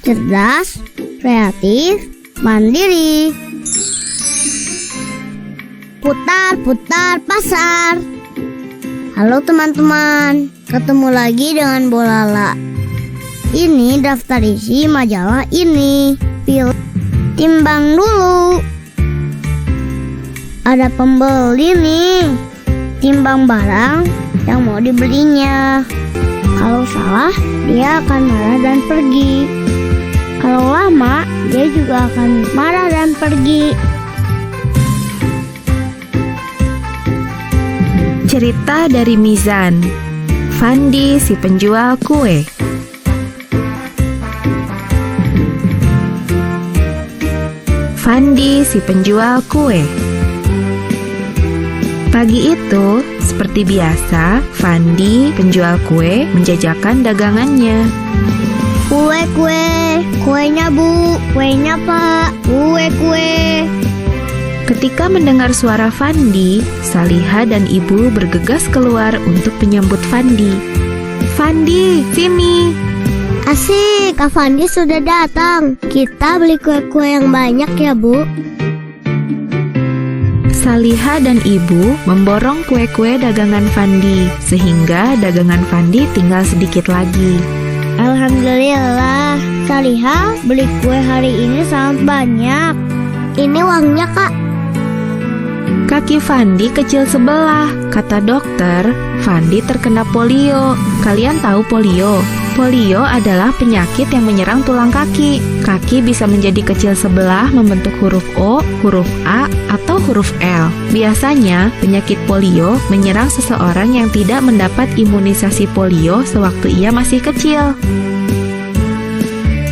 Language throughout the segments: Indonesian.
cerdas, kreatif, mandiri. Putar-putar pasar. Halo teman-teman, ketemu lagi dengan Bolala. Ini daftar isi majalah ini. Timbang dulu. Ada pembeli nih. Timbang barang yang mau dibelinya. Kalau salah, dia akan marah dan pergi. Kalau lama, dia juga akan marah dan pergi. Cerita dari Mizan. Fandi si penjual kue. Fandi si penjual kue. Pagi itu, seperti biasa, Fandi penjual kue menjajakan dagangannya. Kue, kuenya Bu, kuenya Pak, kue. Ketika mendengar suara Fandi, Saliha dan ibu bergegas keluar untuk menyambut Fandi. Fandi, sini. Asik, Kak Fandi sudah datang. Kita beli kue-kue yang banyak ya Bu. Saliha dan ibu memborong kue-kue dagangan Fandi, sehingga dagangan Fandi tinggal sedikit lagi. Alhamdulillah, Saliha beli kue hari ini sangat banyak. Ini uangnya Kak. Kaki Fandi kecil sebelah. Kata dokter, Fandi terkena polio. Kalian tahu polio? Polio adalah penyakit yang menyerang tulang kaki. Kaki bisa menjadi kecil sebelah membentuk huruf O, huruf A, atau huruf L. Biasanya, penyakit polio menyerang seseorang yang tidak mendapat imunisasi polio sewaktu ia masih kecil.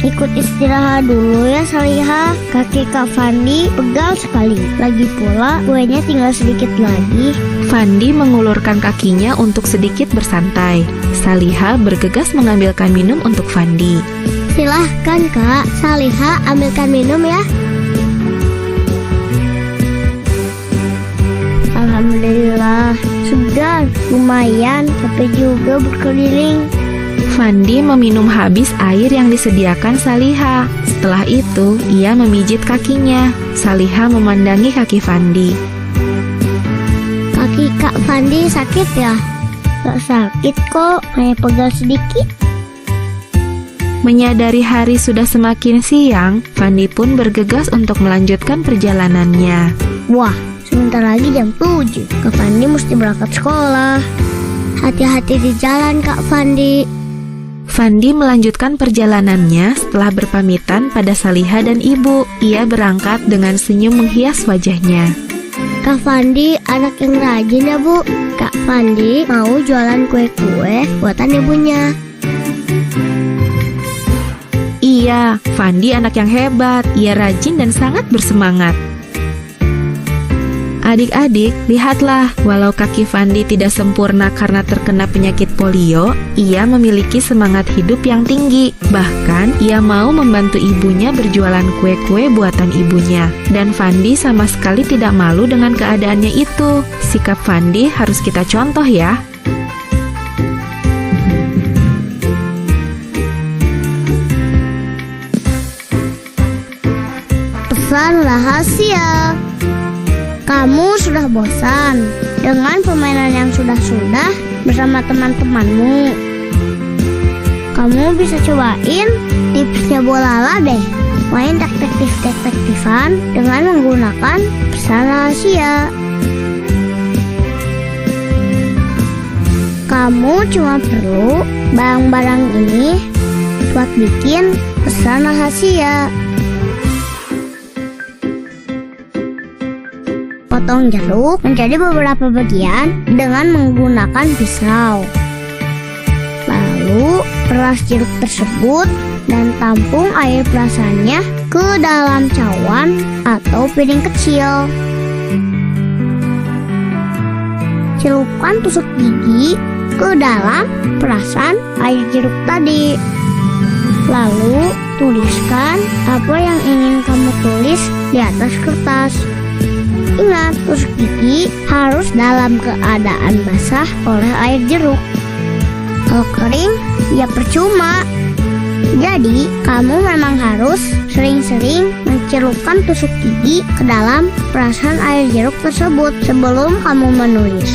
Ikut istirahat dulu ya Saliha. Kaki Kak Fandi pegal sekali. Lagi pula kuenya tinggal sedikit lagi. Fandi mengulurkan kakinya untuk sedikit bersantai. Saliha bergegas mengambilkan minum untuk Fandi. Silahkan Kak, Saliha ambilkan minum ya. Alhamdulillah, segar, lumayan, tapi juga berkeliling. Fandi meminum habis air yang disediakan Saliha. Setelah itu, ia memijit kakinya. Saliha memandangi kaki Fandi. Kaki Kak Fandi sakit ya? Gak sakit kok, hanya pegal sedikit. Menyadari hari sudah semakin siang, Fandi pun bergegas untuk melanjutkan perjalanannya. Wah, sebentar lagi jam 7. Kak Fandi mesti berangkat sekolah. Hati-hati di jalan Kak Fandi. Fandi melanjutkan perjalanannya setelah berpamitan pada Saliha dan ibu. Ia berangkat dengan senyum menghias wajahnya. Kak Fandi anak yang rajin ya Bu. Kak Fandi mau jualan kue-kue buatan ibunya. Iya, Fandi anak yang hebat. Ia rajin dan sangat bersemangat. Adik-adik, lihatlah, walau kaki Fandi tidak sempurna karena terkena penyakit polio, ia memiliki semangat hidup yang tinggi. Bahkan, ia mau membantu ibunya berjualan kue-kue buatan ibunya. Dan Fandi sama sekali tidak malu dengan keadaannya itu. Sikap Fandi harus kita contoh ya. Pesan rahasia. Kamu sudah bosan dengan permainan yang sudah-sudah bersama teman-temanmu. Kamu bisa cobain tipsnya Bolala deh. Main detektif-detektifan dengan menggunakan pesan rahasia. Kamu cuma perlu barang-barang ini buat bikin pesan rahasia. Potong jeruk menjadi beberapa bagian dengan menggunakan pisau. Lalu peras jeruk tersebut dan tampung air perasannya ke dalam cawan atau piring kecil. Celupkan tusuk gigi ke dalam perasan air jeruk tadi. Lalu tuliskan apa yang ingin kamu tulis di atas kertas. Ingat, tusuk gigi harus dalam keadaan basah oleh air jeruk. Kalau kering, ya percuma. Jadi, kamu memang harus sering-sering mencelupkan tusuk gigi ke dalam perasan air jeruk tersebut sebelum kamu menulis.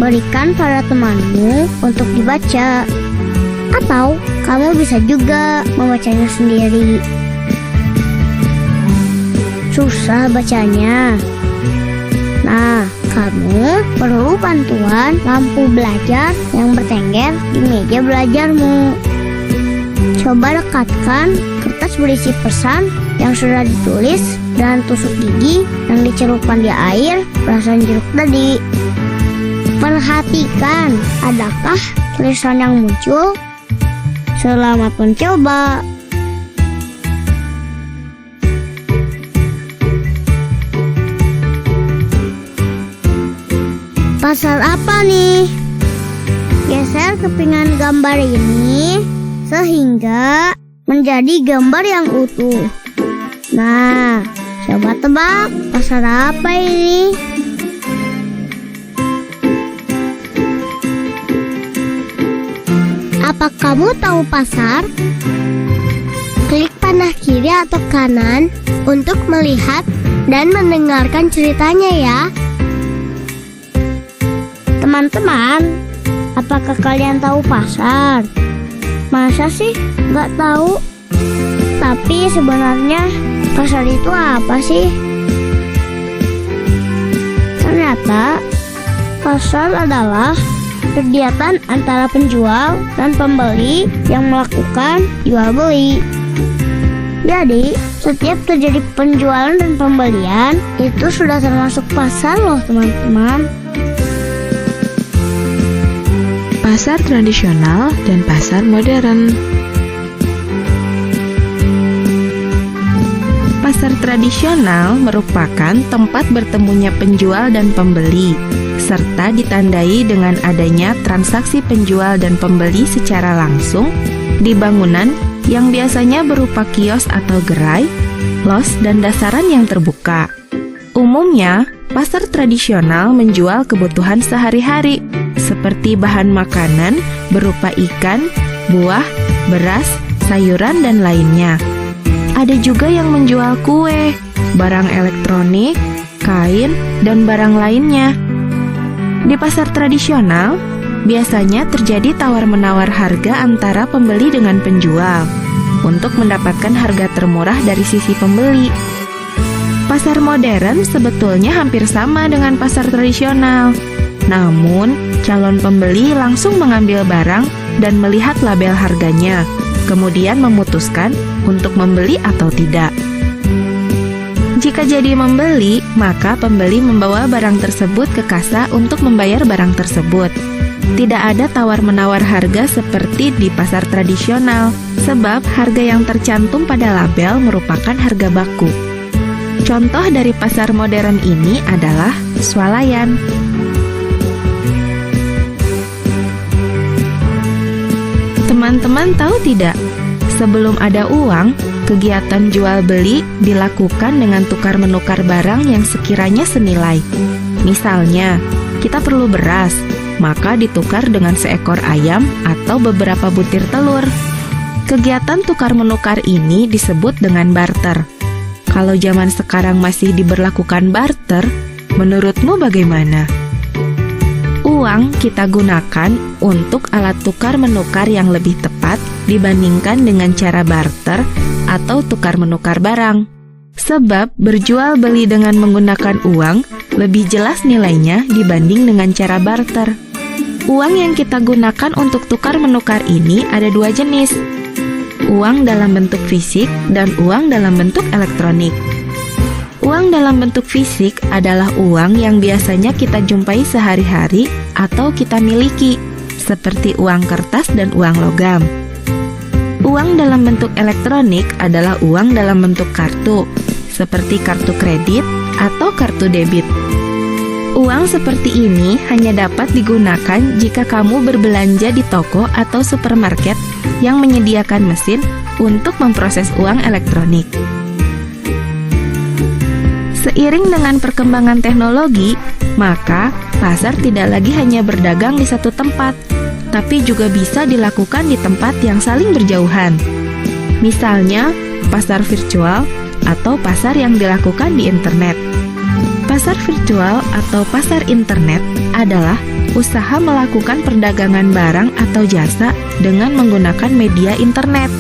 Berikan pada temanmu untuk dibaca, atau kamu bisa juga membacanya sendiri. Susah bacanya. Nah, kamu perlu bantuan lampu belajar yang bertengger di meja belajarmu. Coba dekatkan kertas berisi pesan yang sudah ditulis dan tusuk gigi yang dicelupkan di air perasan jeruk tadi. Perhatikan, adakah tulisan yang muncul? Selamat mencoba. Pasar apa nih? Geser kepingan gambar ini sehingga menjadi gambar yang utuh. Nah, coba tebak pasar apa ini? Apa kamu tahu pasar? Klik panah kiri atau kanan untuk melihat dan mendengarkan ceritanya ya. Teman-teman, apakah kalian tahu pasar? Masa sih nggak tahu? Tapi sebenarnya pasar itu apa sih? Ternyata pasar adalah kegiatan antara penjual dan pembeli yang melakukan jual beli. Jadi, setiap terjadi penjualan dan pembelian itu sudah termasuk pasar loh teman-teman. Pasar tradisional dan pasar modern. Pasar tradisional merupakan tempat bertemunya penjual dan pembeli, serta ditandai dengan adanya transaksi penjual dan pembeli secara langsung di bangunan yang biasanya berupa kios atau gerai, los, dan dasaran yang terbuka. Umumnya, pasar tradisional menjual kebutuhan sehari-hari, seperti bahan makanan berupa ikan, buah, beras, sayuran, dan lainnya. Ada juga yang menjual kue, barang elektronik, kain, dan barang lainnya. Di pasar tradisional, biasanya terjadi tawar-menawar harga antara pembeli dengan penjual untuk mendapatkan harga termurah dari sisi pembeli. Pasar modern sebetulnya hampir sama dengan pasar tradisional. Namun, calon pembeli langsung mengambil barang dan melihat label harganya, kemudian memutuskan untuk membeli atau tidak. Jika jadi membeli, maka pembeli membawa barang tersebut ke kasa untuk membayar barang tersebut. Tidak ada tawar-menawar harga seperti di pasar tradisional, sebab harga yang tercantum pada label merupakan harga baku. Contoh dari pasar modern ini adalah swalayan. Teman-teman tahu tidak? Sebelum ada uang, kegiatan jual beli dilakukan dengan tukar-menukar barang yang sekiranya senilai. Misalnya, kita perlu beras, maka ditukar dengan seekor ayam atau beberapa butir telur. Kegiatan tukar-menukar ini disebut dengan barter. Kalau zaman sekarang masih diberlakukan barter, menurutmu bagaimana? Uang kita gunakan untuk alat tukar-menukar yang lebih tepat dibandingkan dengan cara barter atau tukar-menukar barang. Sebab berjual beli dengan menggunakan uang lebih jelas nilainya dibanding dengan cara barter. Uang yang kita gunakan untuk tukar-menukar ini ada dua jenis. Uang dalam bentuk fisik dan uang dalam bentuk elektronik. Uang dalam bentuk fisik adalah uang yang biasanya kita jumpai sehari-hari atau kita miliki, seperti uang kertas dan uang logam. Uang dalam bentuk elektronik adalah uang dalam bentuk kartu, seperti kartu kredit atau kartu debit. Uang seperti ini hanya dapat digunakan jika kamu berbelanja di toko atau supermarket yang menyediakan mesin untuk memproses uang elektronik. Seiring dengan perkembangan teknologi, maka pasar tidak lagi hanya berdagang di satu tempat, tapi juga bisa dilakukan di tempat yang saling berjauhan. Misalnya, pasar virtual atau pasar yang dilakukan di internet. Pasar virtual atau pasar internet adalah usaha melakukan perdagangan barang atau jasa dengan menggunakan media internet.